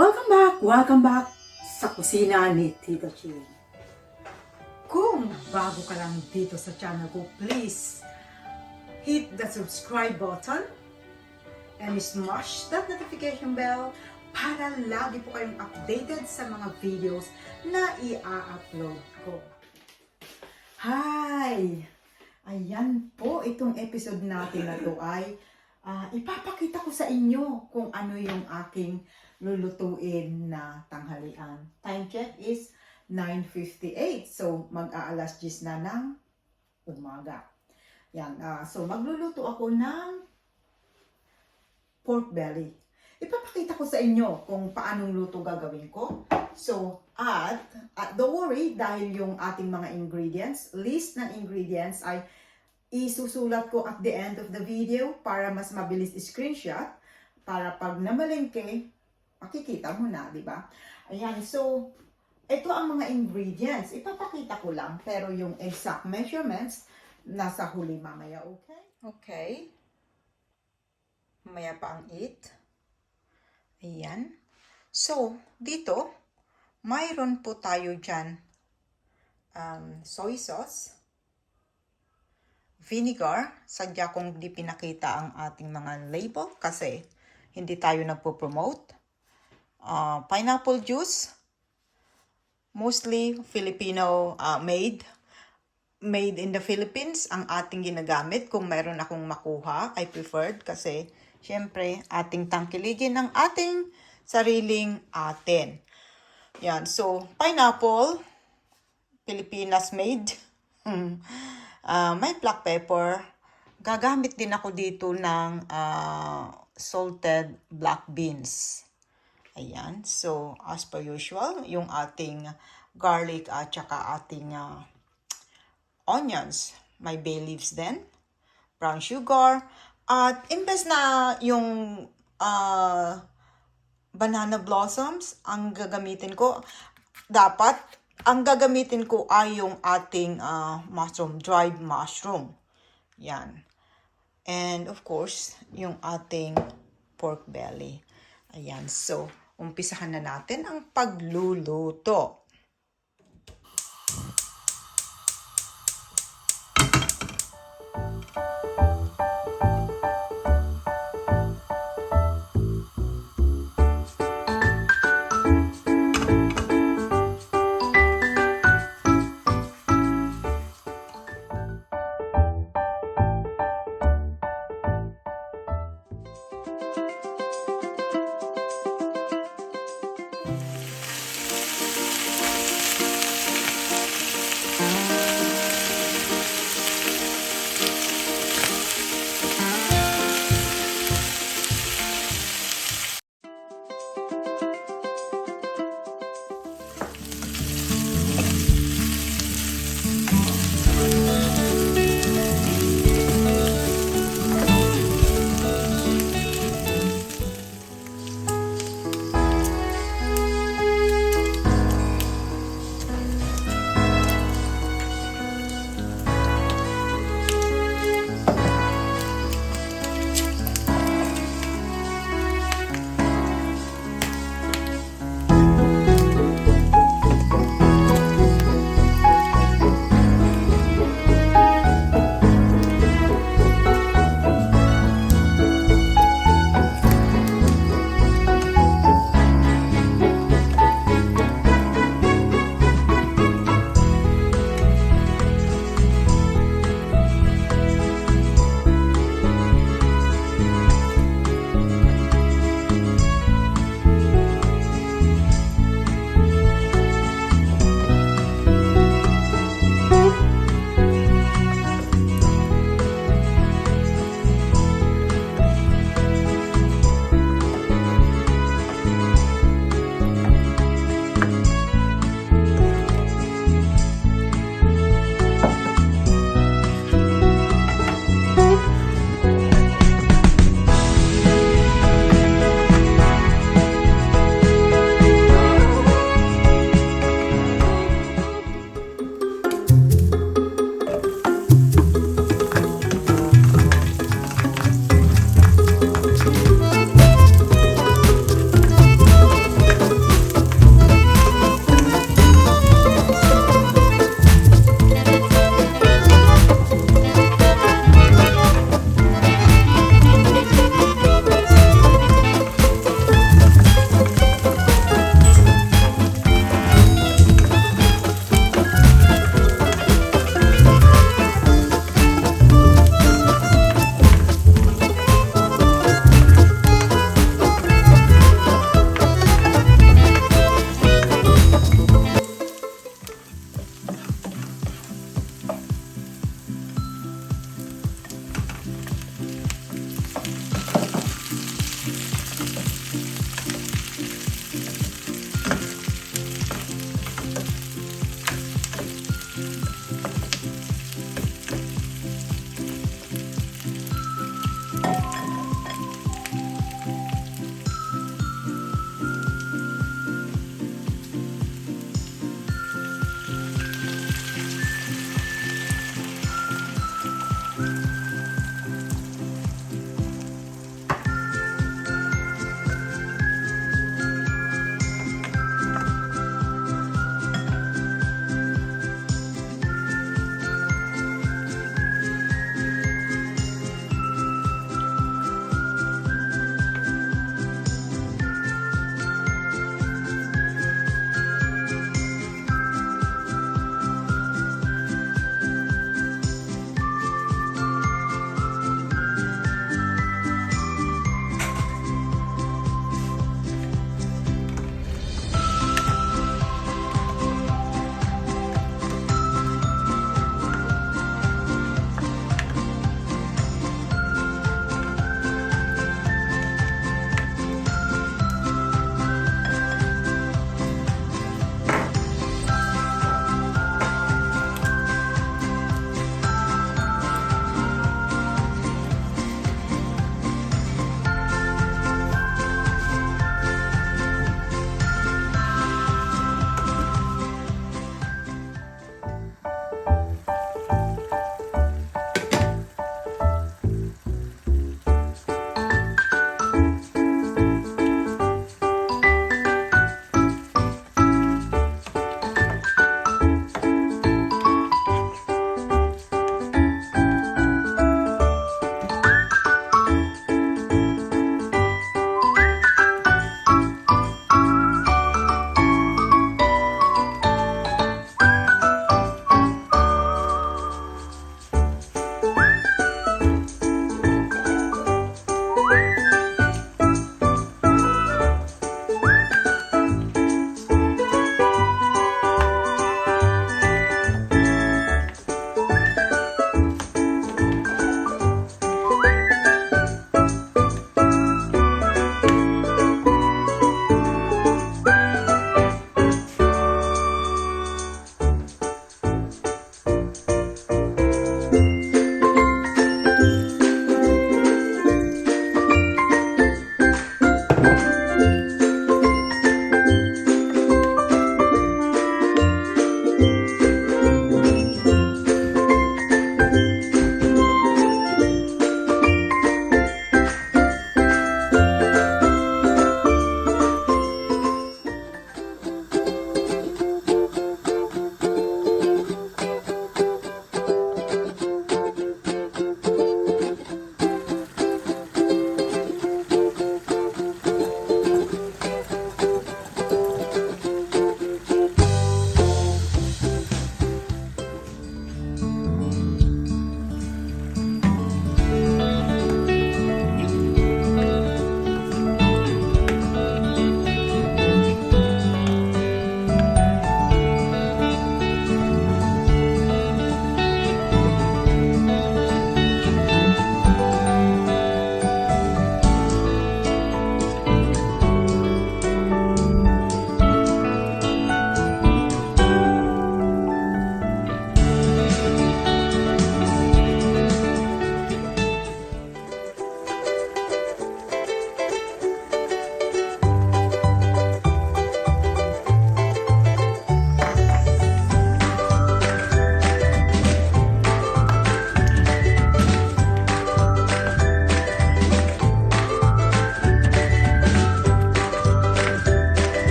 Welcome back sa kusina ni Tita Ching. Kung bago ka lang dito sa channel ko, please hit the subscribe button and smash that notification bell para lagi po kayong updated sa mga videos na i-upload ko. Hi! Ayan po, itong episode natin na to ay ipapakita ko sa inyo kung ano yung aking lulutuin na tanghalian. Time check is 9:58. So, mag-aalas 10 na ng umaga. Yan. So, magluluto ako ng pork belly. Ipapakita ko sa inyo kung paanong luto gagawin ko. So, don't worry dahil yung ating mga ingredients, list ng ingredients ay isusulat ko at the end of the video para mas mabilis screenshot para pag namalengke, makikita mo na, di ba? Ayan, so, ito ang mga ingredients. Ipapakita ko lang, pero yung exact measurements, nasa huli mamaya, okay? Okay. Mamaya pa ang eat. Ayan. So, dito, mayroon po tayo dyan soy sauce, vinegar. Sadya kong di pinakita ang ating mga label kasi hindi tayo nagpo-promote. Pineapple juice, mostly Filipino made in the Philippines ang ating ginagamit. Kung mayroon akong makuha, I preferred kasi syempre ating tangkiligin ng ating sariling atin. Yan, so pineapple, Pilipinas made. May black pepper. Gagamit din ako dito ng salted black beans. Ayan, so as per usual, yung ating garlic at saka ating onions. May bay leaves din, brown sugar, at imbes na yung banana blossoms ang gagamitin ko, ang gagamitin ko ay yung ating mushroom, dried mushroom. Yan. And of course, yung ating pork belly. Ayan, so umpisahan na natin ang pagluluto.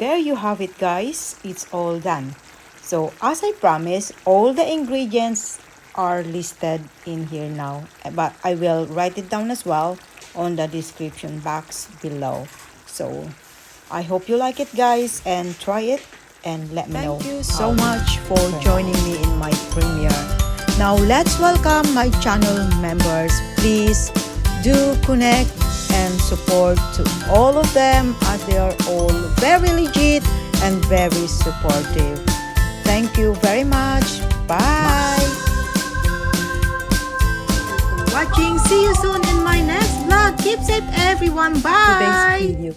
there you have it, guys. It's all done. So as I promised, all the ingredients are listed in here now, but I will write it down as well on the description box below. So I hope you like it, guys, and try it and let me know. Thank you so much for joining me in my premiere. Now let's welcome my channel members. Please do connect and support to all of them, as they are all very legit and very supportive. Thank you very much. Bye. Watching. See you soon in my next vlog. Keep safe, everyone. Bye. Today's video.